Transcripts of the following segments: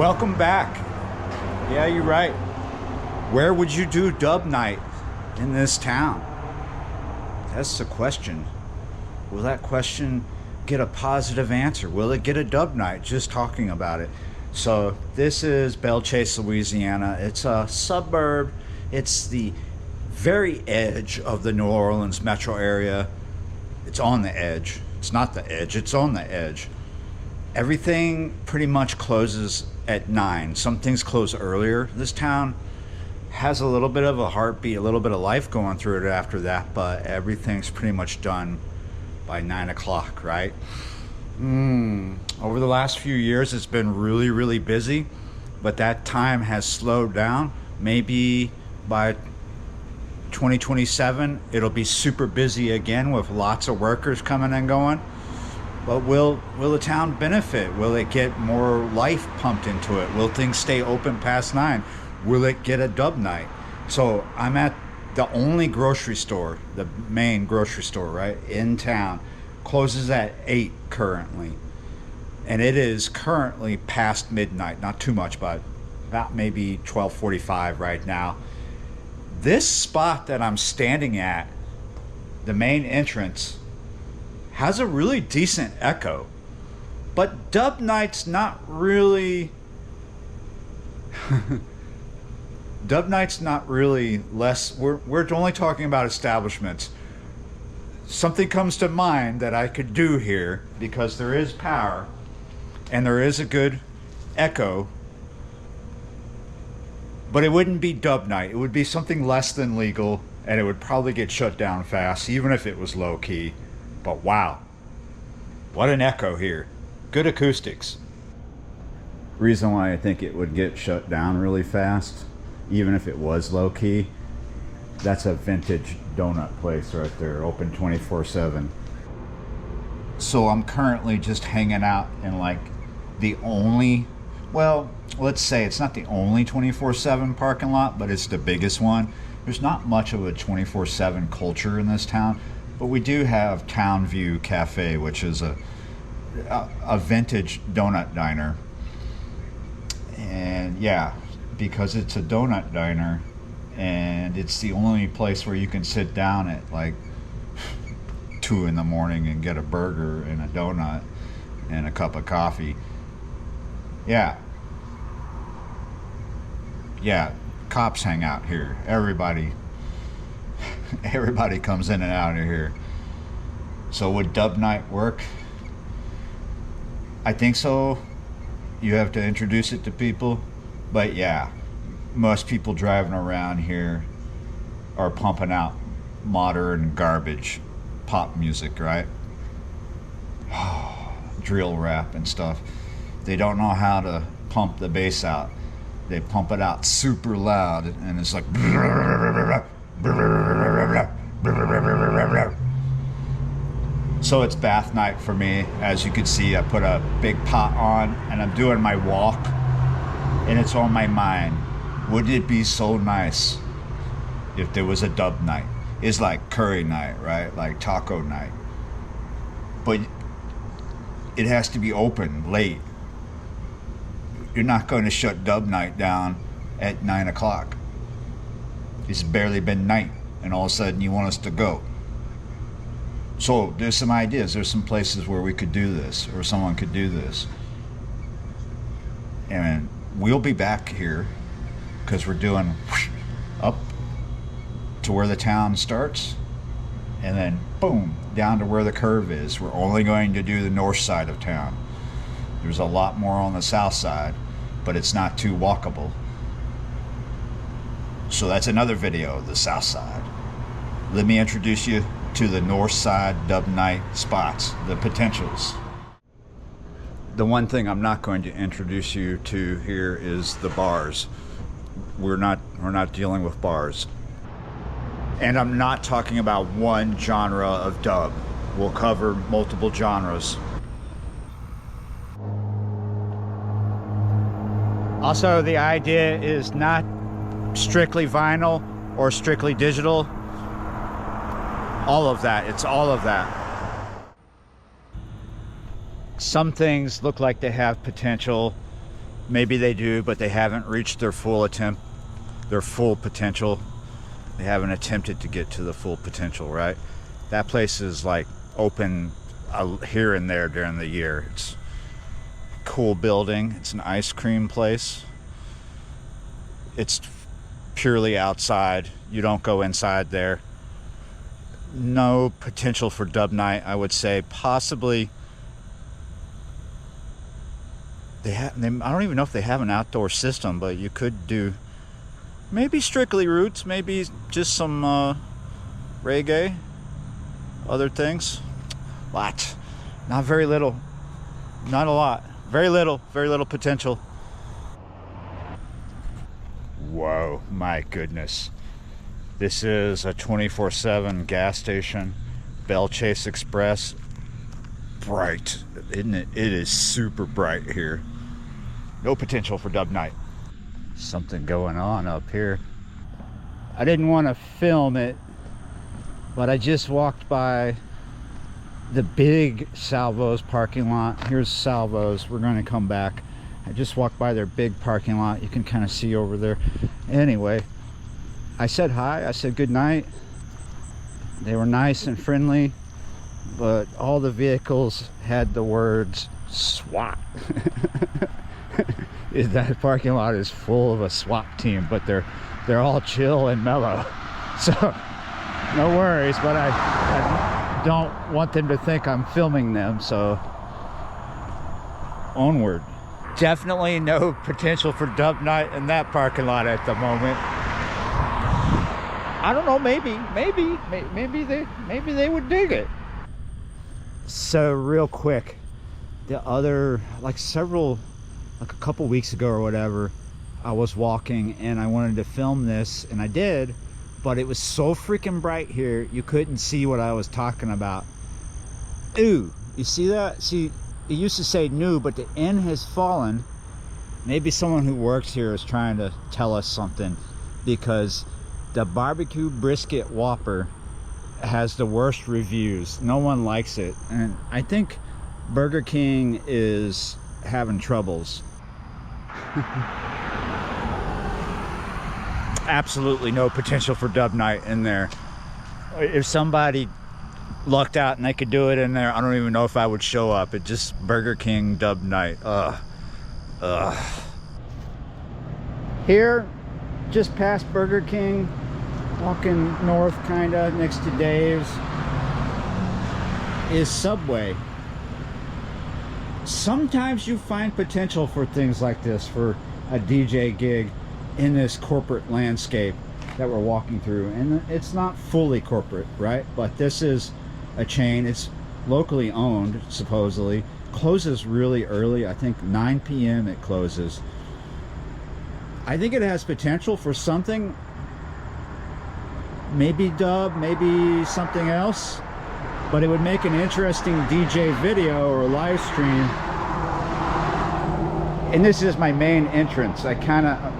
Welcome back. Yeah, you're right. Where would you do dub night in this town? That's the question. Will that question get a positive answer? Will it get a dub night just talking about it? So this is Belle Chase, Louisiana. It's a suburb. It's the very edge of the New Orleans metro area. It's on the edge. It's not the edge, it's on the edge. Everything pretty much closes at 9. Some things close earlier. This town has a little bit of a heartbeat, a little bit of life going through it after that, but everything's pretty much done by 9 o'clock, right? Over the last few years, it's been really, really busy, but that time has slowed down. Maybe by 2027, it'll be super busy again with lots of workers coming and going. But will the town benefit? Will it get more life pumped into it? Will things stay open past 9? Will it get a dub night? So I'm at the only grocery store, the main grocery store, right, in town. Closes at 8 currently. And it is currently past midnight. Not too much, but about maybe 12:45 right now. This spot that I'm standing at, the main entrance, has a really decent echo. But dub night's not really... Dub night's not really less... We're only talking about establishments. Something comes to mind that I could do here, because there is power and there is a good echo, but it wouldn't be dub night. It would be something less than legal, and it would probably get shut down fast, even if it was low key. But wow, what an echo here. Good acoustics. Reason why I think it would get shut down really fast, even if it was low key, that's a vintage donut place right there, open 24/7. So I'm currently just hanging out in like the only, well, let's say it's not the only 24/7 parking lot, but it's the biggest one. There's not much of a 24/7 culture in this town, but we do have Town View Cafe, which is a vintage donut diner. And yeah, because it's a donut diner and it's the only place where you can sit down at like 2 in the morning and get a burger and a donut and a cup of coffee. Yeah, cops hang out here. Everybody comes in and out of here. So would dub night work? I think so. You have to introduce it to people, but yeah, most people driving around here are pumping out modern garbage pop music, right? Drill rap and stuff. They don't know how to pump the bass out. They pump it out super loud, and it's like... So it's bath night for me. As you can see, I put a big pot on, and I'm doing my walk, and it's on my mind. Wouldn't it be so nice if there was a dub night? It's like curry night, right? Like taco night. But it has to be open late. You're not going to shut dub night down at 9 o'clock. It's barely been night, and all of a sudden you want us to go. So there's some ideas. There's some places where we could do this, or someone could do this. And we'll be back here because we're doing up to where the town starts, and then boom, down to where the curve is. We're only going to do the north side of town. There's a lot more on the south side, but it's not too walkable. So that's another video, the south side. Let me introduce you to the north side dub night spots, the potentials. The one thing I'm not going to introduce you to here is the bars. We're not dealing with bars. And I'm not talking about one genre of dub. We'll cover multiple genres. Also, the idea is not strictly vinyl or strictly digital. All of that, it's all of that. Some things look like they have potential. Maybe they do, but they haven't reached their full potential. They haven't attempted to get to the full potential, right? That place is like open here and there during the year. It's a cool building. It's an ice cream place. It's purely outside. You don't go inside there. No potential for dub night, I would say. Possibly I don't even know if they have an outdoor system, but you could do maybe strictly roots, maybe just some reggae, other things. Not very little, not a lot, very little potential. Whoa, my goodness. This is a 24/7 gas station, Bell Chase Express. Bright, isn't it? It is super bright here. No potential for dub night. Something going on up here. I didn't want to film it, but I just walked by the big Salvo's parking lot. Here's Salvo's. We're going to come back. I just walked by their big parking lot. You can kind of see over there. Anyway, I said hi. I said good night. They were nice and friendly, but all the vehicles had the words SWAT. That parking lot is full of a SWAT team, but they're all chill and mellow. So no worries, but I don't want them to think I'm filming them, so onward. Definitely no potential for dub night in that parking lot at the moment. I don't know, maybe they would dig it. So real quick, the other, like a couple weeks ago or whatever, I was walking and I wanted to film this, and I did, but it was so freaking bright here you couldn't see what I was talking about. Ooh, you see that? See, it used to say new, but the N has fallen. Maybe someone who works here is trying to tell us something, because the barbecue brisket Whopper has the worst reviews. No one likes it, and I think Burger King is having troubles. Absolutely no potential for dub night in there. If somebody lucked out and they could do it in there, I don't even know if I would show up. It just Burger King dub night. Here, just past Burger King, walking north kinda next to Dave's, is Subway. Sometimes you find potential for things like this, for a DJ gig in this corporate landscape that we're walking through, and it's not fully corporate, right? But this is a chain. It's locally owned, supposedly. Closes really early. I think 9 p.m. it closes. I think it has potential for something, maybe dub, maybe something else, but it would make an interesting DJ video or live stream. And this is my main entrance. I kind of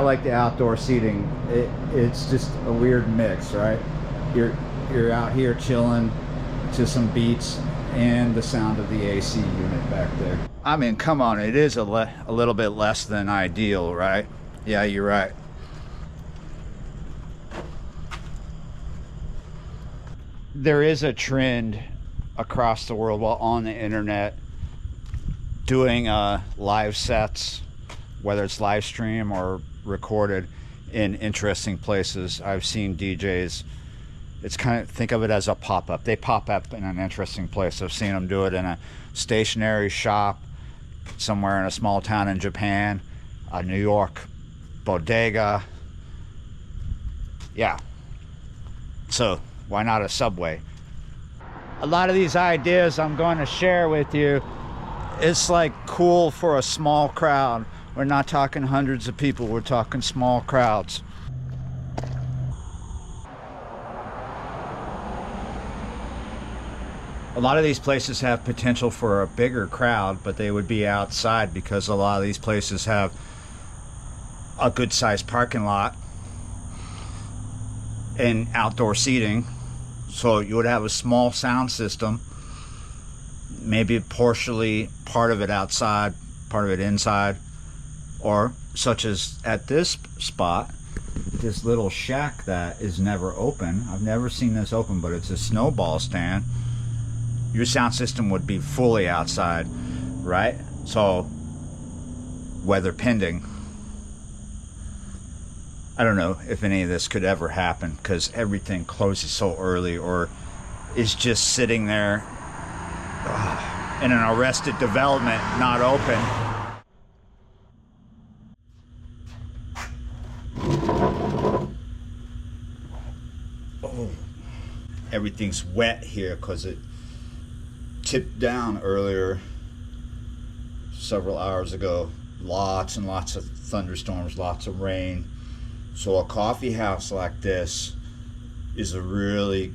like the outdoor seating. It's just a weird mix, right? You're out here chilling to some beats and the sound of the AC unit back there. I mean, come on, it is a little bit less than ideal, right? Yeah, you're right. There is a trend across the world, well, on the internet, doing live sets, whether it's live stream or recorded, in interesting places. I've seen DJs, it's kind of, think of it as a pop-up. They pop up in an interesting place. I've seen them do it in a stationery shop somewhere in a small town in Japan, a New York bodega. Yeah, so why not a Subway? A lot of these ideas I'm going to share with you, it's like cool for a small crowd. We're not talking hundreds of people, we're talking small crowds. A lot of these places have potential for a bigger crowd, but they would be outside, because a lot of these places have a good sized parking lot and outdoor seating. So you would have a small sound system, maybe partially part of it outside, part of it inside, or such as at this spot, this little shack that is never open. I've never seen this open, but it's a snowball stand. Your sound system would be fully outside, right? So, weather pending. I don't know if any of this could ever happen because everything closes so early or is just sitting there in an arrested development, not open. Oh, everything's wet here because it tipped down earlier, several hours ago. Lots and lots of thunderstorms, lots of rain. So a coffee house like this is a really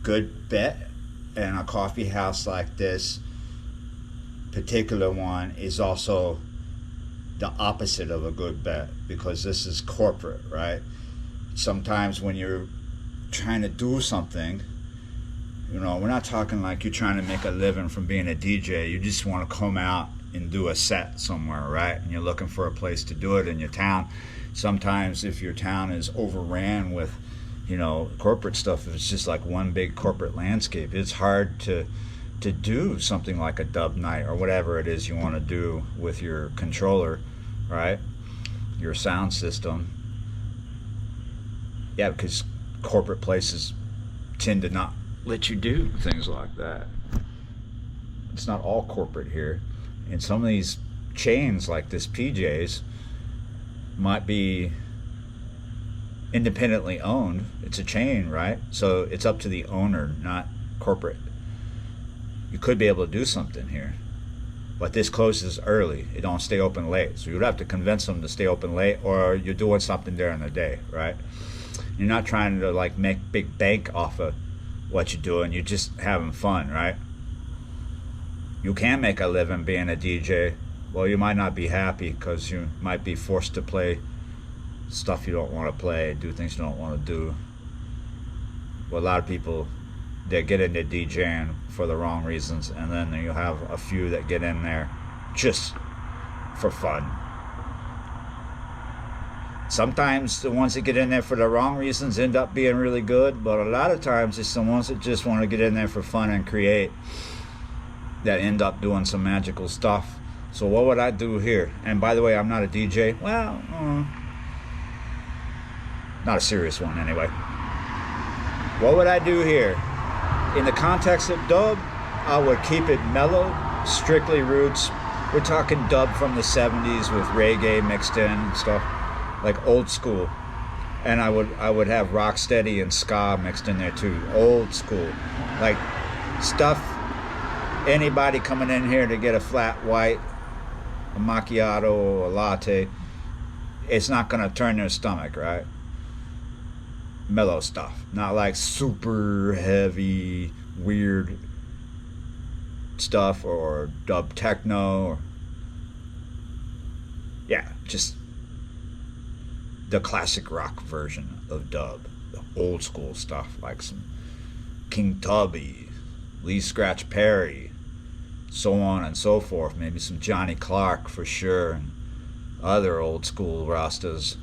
good bet, and a coffee house like this particular one is also the opposite of a good bet, because this is corporate, right? Sometimes when you're trying to do something, you know, we're not talking like you're trying to make a living from being a DJ. You just want to come out and do a set somewhere, right? And you're looking for a place to do it in your town. Sometimes if your town is overran with, you know, corporate stuff, if it's just like one big corporate landscape, it's hard to do something like a dub night or whatever it is you want to do with your controller, right? Your sound system. Yeah, because corporate places tend to not let you do things like that. It's not all corporate here. And some of these chains like this PJ's might be independently owned. It's a chain, right? So it's up to the owner, not corporate. You could be able to do something here, but this closes early. It don't stay open late. So you'd have to convince them to stay open late, or you're doing something during the day, right? You're not trying to like make big bank off of what you're doing. You're just having fun, right? You can make a living being a DJ. Well, you might not be happy because you might be forced to play stuff you don't want to play, do things you don't want to do. Well, a lot of people, they get into DJing for the wrong reasons, and then you have a few that get in there just for fun. Sometimes the ones that get in there for the wrong reasons end up being really good, but a lot of times it's the ones that just want to get in there for fun and create that end up doing some magical stuff. So what would I do here? And by the way, I'm not a DJ. Well, not a serious one anyway. What would I do here? In the context of dub, I would keep it mellow, strictly roots. We're talking dub from the 70s with reggae mixed in and stuff, like old school. And I would have rocksteady and ska mixed in there too, old school. Like stuff anybody coming in here to get a flat white, a macchiato, a latte, it's not gonna turn their stomach, right? Mellow stuff, not like super heavy, weird stuff or dub techno, or yeah, just the classic rock version of dub, the old school stuff, like some King Tubby, Lee Scratch Perry, so on and so forth. Maybe some Johnny Clark for sure, and other old school Rastas.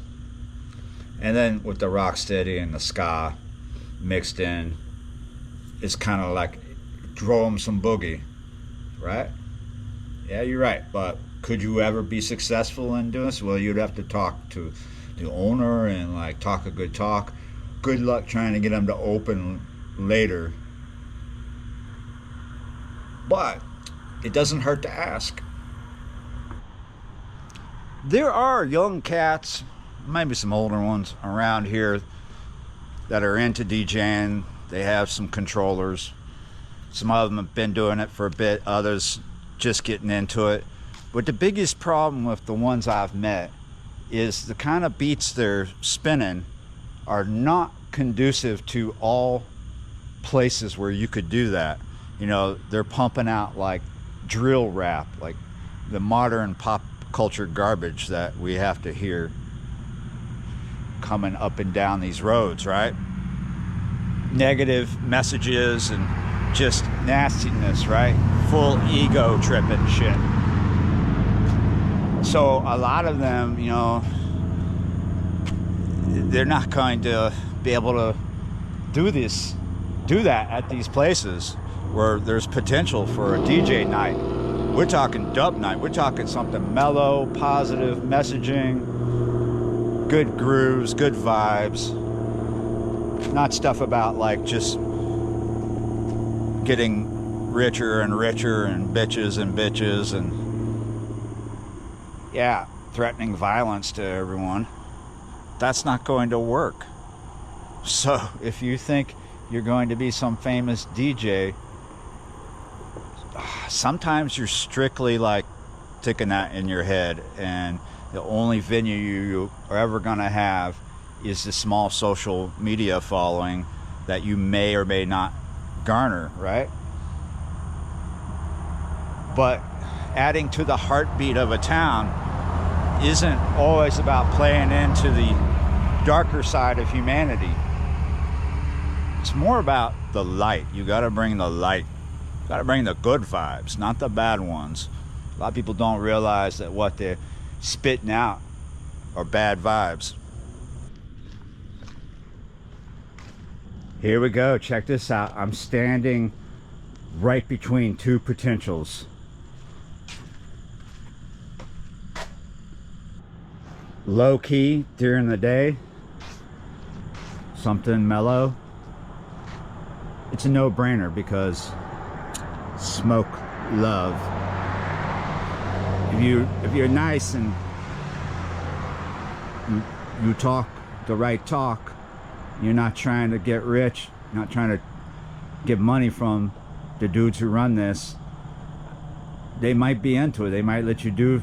And then with the rocksteady and the ska mixed in, it's kind of like throw them some boogie, right? Yeah, you're right. But could you ever be successful in doing this? Well, you'd have to talk to the owner and like talk a good talk. Good luck trying to get them to open later. But it doesn't hurt to ask. There are young cats, maybe some older ones around here that are into DJing. They have some controllers. Some of them have been doing it for a bit, others just getting into it. But the biggest problem with the ones I've met is the kind of beats they're spinning are not conducive to all places where you could do that. You know, they're pumping out like drill rap, like the modern pop culture garbage that we have to hear coming up and down these roads, right? Negative messages and just nastiness, right? full ego tripping shit. So a lot of them, you know, they're not going to be able to do that at these places where there's potential for a DJ night. We're talking dub night. We're talking something mellow, positive messaging, good grooves, good vibes. Not stuff about like just getting richer and richer and bitches and yeah, threatening violence to everyone. That's not going to work. So if you think you're going to be some famous DJ, sometimes you're strictly like ticking that in your head, and the only venue you are ever going to have is the small social media following that you may or may not garner, right? But adding to the heartbeat of a town isn't always about playing into the darker side of humanity. It's more about the light. You got to bring the light. You got to bring the good vibes, not the bad ones. A lot of people don't realize that what they're spitting out are bad vibes. Here we go. Check this out. I'm standing right between two potentials. Low key during the day, something mellow. It's a no-brainer because smoke love. If you're nice and you talk the right talk, you're not trying to get rich, not trying to get money from the dudes who run this, they might be into it. They might let you do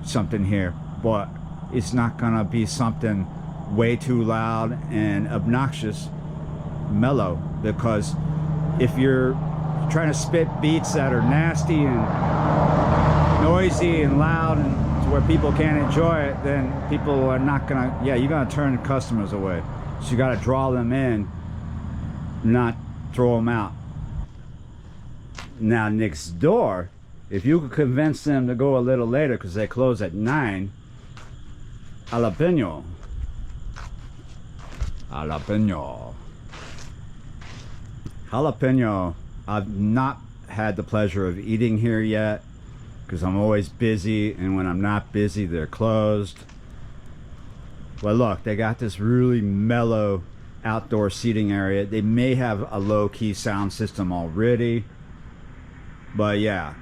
something here, but it's not gonna be something way too loud and obnoxious. Mellow, because if you're trying to spit beats that are nasty and noisy and loud and to where people can't enjoy it, then people are not gonna, you're gonna turn customers away. So you gotta draw them in, not throw them out. Now next door, if you could convince them to go a little later because they close at 9, jalapeno. Jalapeno, I've not had the pleasure of eating here yet because I'm always busy, and when I'm not busy they're closed. Well, look, they got this really mellow outdoor seating area. They may have a low-key sound system already, but yeah,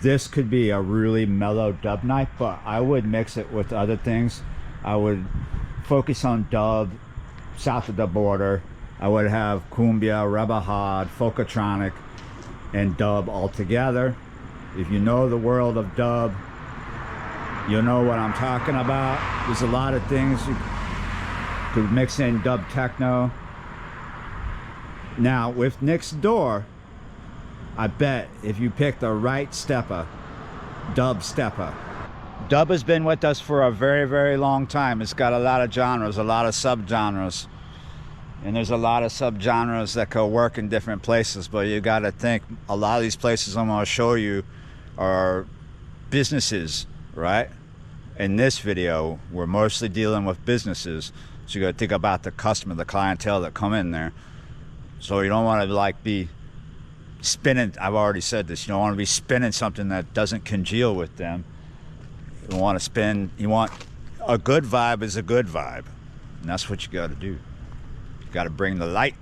this could be a really mellow dub night, but I would mix it with other things. I would focus on dub south of the border. I would have cumbia, rebajad, folkatronic, and dub all together. If you know the world of dub, you'll know what I'm talking about. There's a lot of things you could mix in. Dub techno. Now with next door, I bet if you pick the right stepper, dub stepper. Dub has been with us for a very, very long time. It's got a lot of genres, a lot of subgenres. And there's a lot of subgenres that could work in different places, but you got to think a lot of these places I'm going to show you are businesses, right? In this video, we're mostly dealing with businesses. So you got to think about the customer, the clientele that come in there. So you don't want to like be spinning, I've already said this, you don't want to be spinning something that doesn't congeal with them. You want to spin, you want a good vibe is a good vibe. And that's what you got to do. Got to bring the light.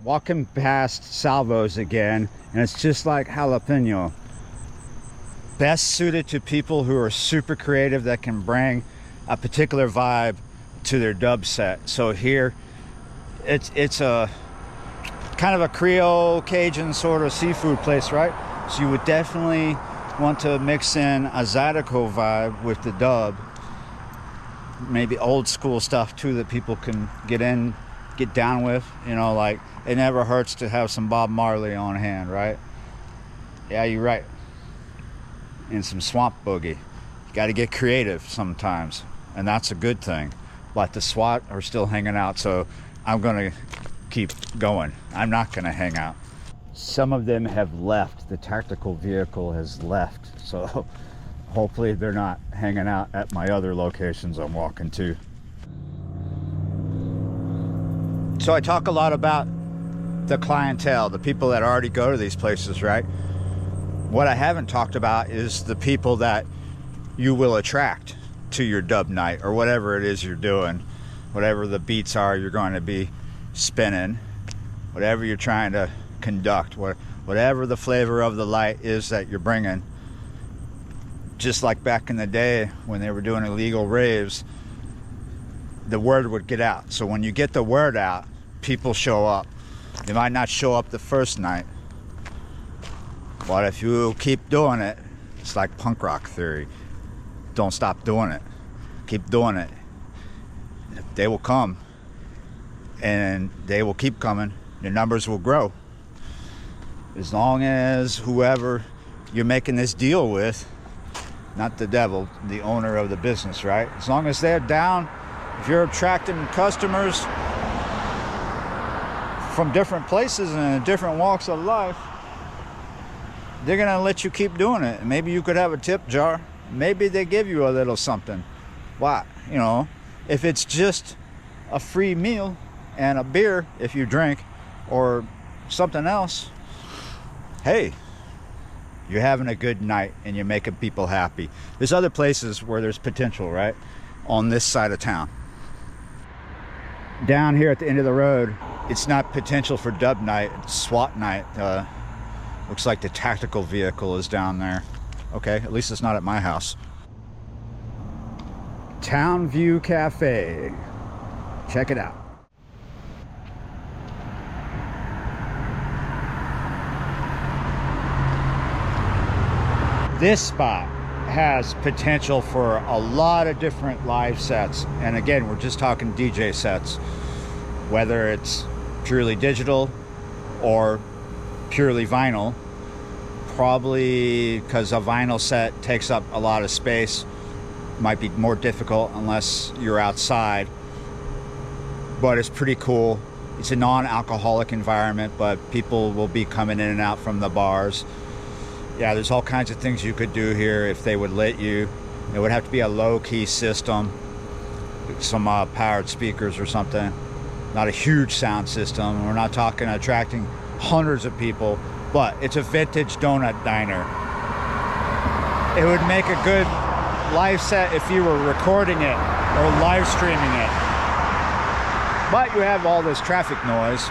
Walking past Salvo's again, and it's just like jalapeno. Best suited to people who are super creative that can bring a particular vibe to their dub set. So here, it's a kind of a Creole Cajun sort of seafood place, right? So you would definitely want to mix in a Zydeco vibe with the dub. Maybe old school stuff too that people can get down with, you know, like it never hurts to have some Bob Marley on hand, right? Yeah, you're right. And some Swamp Boogie. You got to get creative sometimes, and that's a good thing. But the SWAT are still hanging out, so I'm gonna keep going. I'm not gonna hang out. Some of them have left. The tactical vehicle has left. So hopefully they're not hanging out at my other locations I'm walking to. So I talk a lot about the clientele, the people that already go to these places, right? What I haven't talked about is the people that you will attract to your dub night or whatever it is you're doing, whatever the beats are you're going to be spinning, whatever you're trying to conduct, whatever the flavor of the light is that you're bringing. Just like back in the day when they were doing illegal raves, the word would get out. So when you get the word out, people show up. They might not show up the first night, but if you keep doing it, it's like punk rock theory. Don't stop doing it. Keep doing it. They will come, and they will keep coming. Your numbers will grow. As long as whoever you're making this deal with, not the devil, the owner of the business, right? As long as they're down, if you're attracting customers from different places and different walks of life, they're gonna let you keep doing it. Maybe you could have a tip jar. Maybe they give you a little something. Why? You know, if it's just a free meal and a beer if you drink or something else, hey, you're having a good night and you're making people happy. There's other places where there's potential, right? On this side of town. Down here at the end of the road, it's not potential for dub night, it's SWAT night. Looks like the tactical vehicle is down there. Okay, at least it's not at my house. Town View Cafe. Check it out. This spot has potential for a lot of different live sets. And again, we're just talking DJ sets. Whether it's purely digital or purely vinyl. Probably because a vinyl set takes up a lot of space. Might be more difficult unless you're outside. But it's pretty cool. It's a non-alcoholic environment, but people will be coming in and out from the bars. Yeah, there's all kinds of things you could do here if they would let you. It would have to be a low-key system, some powered speakers or something. Not a huge sound system. We're not talking attracting hundreds of people, but it's a vintage donut diner. It would make a good live set if you were recording it or live streaming it. But you have all this traffic noise.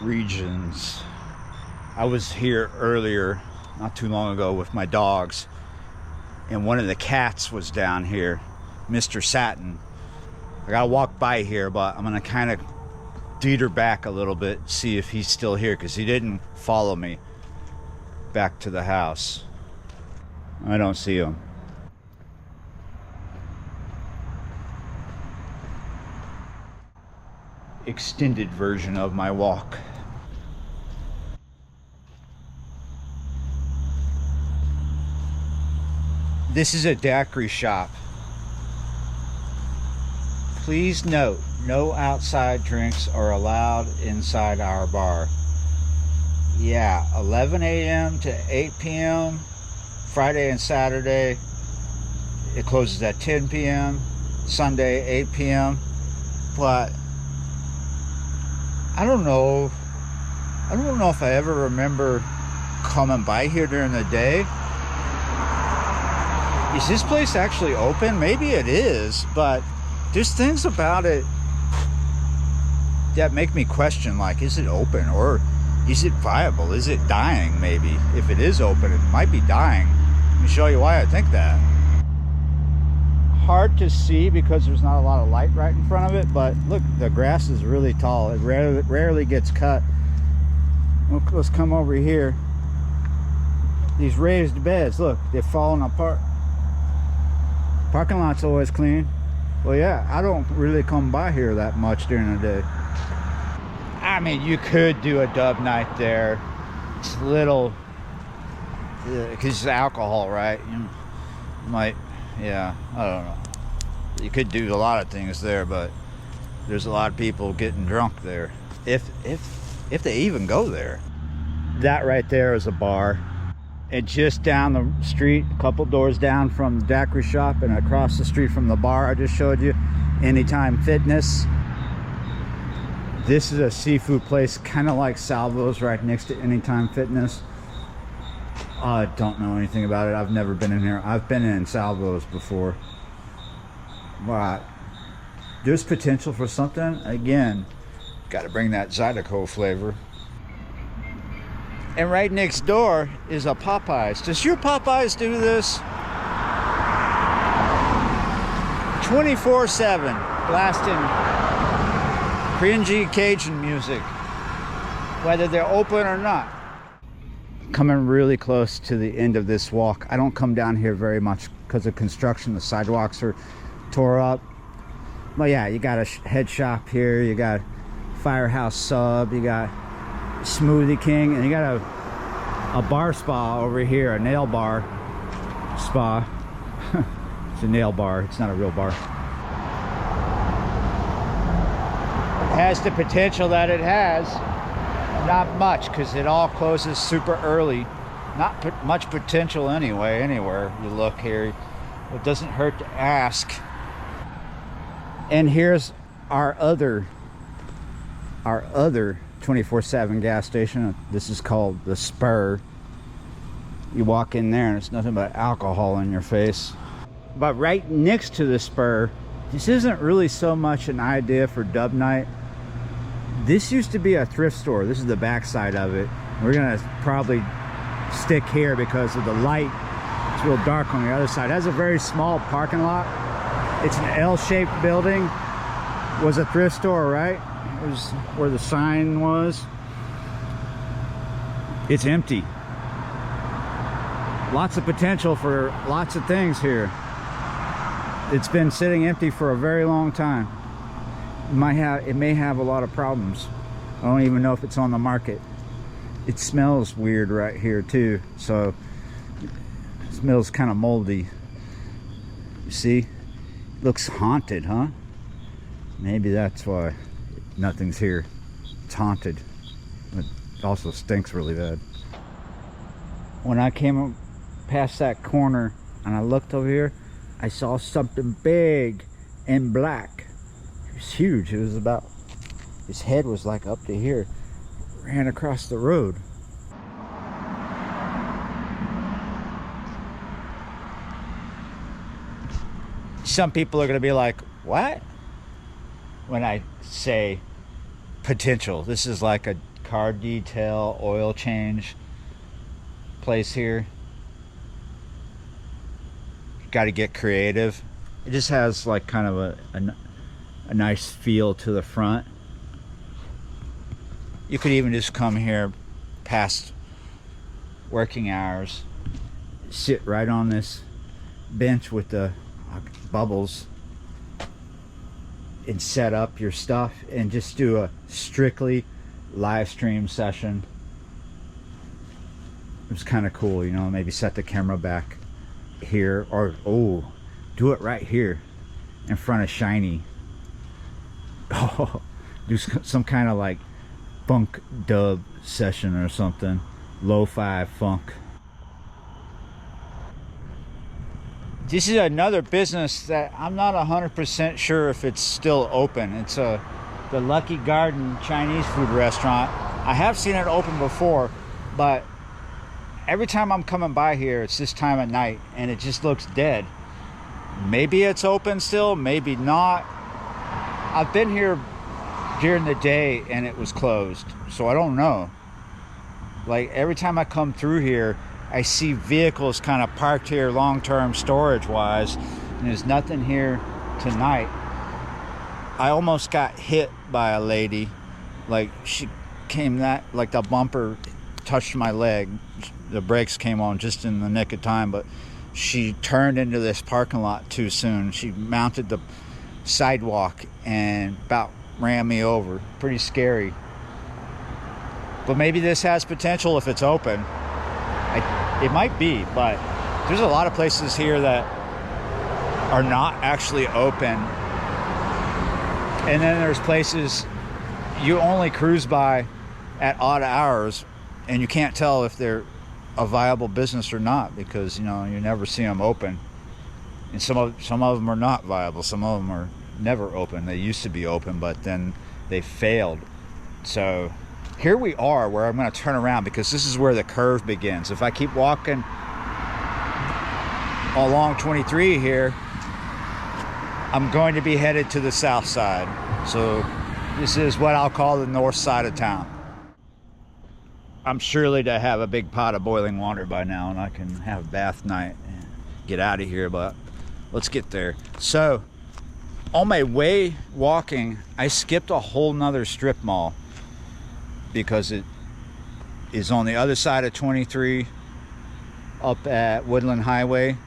Regions. I was here earlier, not too long ago, with my dogs, and one of the cats was down here, Mr. Satin. I gotta walk by here, but I'm gonna kind of deter back a little bit, see if he's still here, because he didn't follow me back to the house. I don't see him. Extended version of my walk. This is a daiquiri shop. Please note, no outside drinks are allowed inside our bar. Yeah, 11 a.m. to 8 p.m. Friday and Saturday. It closes at 10 p.m. Sunday, 8 p.m. But I don't know if I ever remember coming by here during the day. Is this place actually open? Maybe it is, but there's things about it that make me question, like, is it open or is it viable? Is it dying? Maybe if it is open, it might be dying. Let me show you why I think that. Hard to see because there's not a lot of light right in front of it, but look, the grass is really tall. It rarely gets cut. Look, let's come over here. These raised beds, look, they're falling apart. Parking lot's always clean. Well, yeah, I don't really come by here that much during the day. I mean, you could do a dub night there. It's a little, because it's alcohol, right? You might Yeah, I don't know. You could do a lot of things there, but there's a lot of people getting drunk there. If they even go there. That right there is a bar. And just down the street, a couple doors down from the daiquiri shop and across the street from the bar I just showed you, Anytime Fitness. This is a seafood place, kind of like Salvo's, right next to Anytime Fitness. I don't know anything about it. I've never been in here. I've been in Salvo's before. But there's potential for something. Again, got to bring that Zydeco flavor. And right next door is a Popeyes. Does your Popeyes do this? 24/7 blasting cringy Cajun music, whether they're open or not. Coming really close to the end of this walk. I don't come down here very much because of construction. The sidewalks are tore up. But yeah, you got a head shop here, you got Firehouse Sub, you got Smoothie King, and you got a bar spa over here, a nail bar spa. It's a nail bar, it's not a real bar. It has the potential that it has. Not much, because it all closes super early. Not much potential anyway, anywhere you look here. It doesn't hurt to ask. And here's our other 24/7 gas station. This is called the Spur. You walk in there and it's nothing but alcohol in your face. But right next to the Spur, this isn't really so much an idea for dub night. This used to be a thrift store. This is the back side of it. We're gonna probably stick here because of the light. It's real dark on the other side. It has a very small parking lot. It's an L-shaped building. Was a thrift store, right? It was where the sign was. It's empty. Lots of potential for lots of things here. It's been sitting empty for a very long time. It may have a lot of problems. I don't even know if it's on the market. It smells weird right here too, so it smells kind of moldy. You see? Looks haunted, huh? Maybe that's why nothing's here. It's haunted. It also stinks really bad. When I came past that corner and I looked over here, I saw something big and black. It was huge. It was about, his head was like up to here. Ran across the road. Some people are going to be like, what? When I say potential. This is like a car detail, oil change place here. Got to get creative. It just has like kind of a nice feel to the front. You could even just come here past working hours, sit right on this bench with the bubbles and set up your stuff and just do a strictly live stream session. It was kind of cool, you know, maybe set the camera back here, or do it right here in front of Shiny. Do some kind of like funk dub session or something, lo-fi funk. This is another business that I'm not 100% sure if it's still open. It's the Lucky Garden Chinese food restaurant. I have seen it open before, but every time I'm coming by here, it's this time at night and it just looks dead. Maybe it's open still, maybe not. I've been here during the day and it was closed, so I don't know. Like every time I come through here, I see vehicles kind of parked here long-term storage wise, and there's nothing here tonight. I almost got hit by a lady. Like she came like the bumper touched my leg. The brakes came on just in the nick of time, but she turned into this parking lot too soon. She mounted the sidewalk and about ran me over. Pretty scary. But maybe this has potential if it's open. It might be, but there's a lot of places here that are not actually open. And then there's places you only cruise by at odd hours, and you can't tell if they're a viable business or not, because you never see them open. And some of them are not viable. Some of them are never open. They used to be open, but then they failed. So here we are, where I'm going to turn around, because this is where the curve begins. If I keep walking along 23 here, I'm going to be headed to the south side. So this is what I'll call the north side of town. I'm surely to have a big pot of boiling water by now, and I can have a bath night and get out of here, but let's get there. So on my way walking, I skipped a whole nother strip mall because it is on the other side of 23 up at Woodland Highway,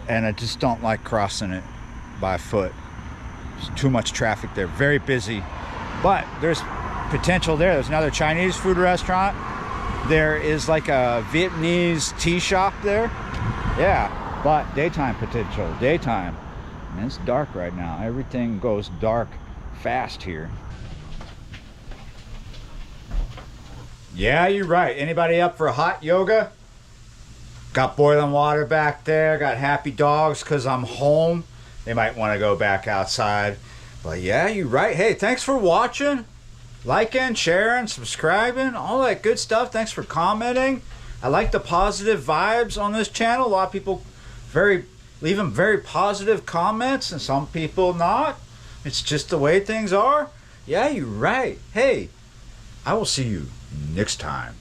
and I just don't like crossing it by foot. There's too much traffic there, very busy, but there's potential there. There's another Chinese food restaurant. There is like a Vietnamese tea shop there. Yeah, but daytime potential, daytime. And it's dark right now. Everything goes dark fast here. Yeah, you're right. Anybody up for hot yoga? Got boiling water back there. Got happy dogs because I'm home. They might want to go back outside. But yeah, you're right. Hey, thanks for watching. Liking, sharing, subscribing, all that good stuff. Thanks for commenting. I like the positive vibes on this channel. A lot of people leaving very positive comments, and some people not. It's just the way things are. Yeah, you're right. Hey, I will see you next time.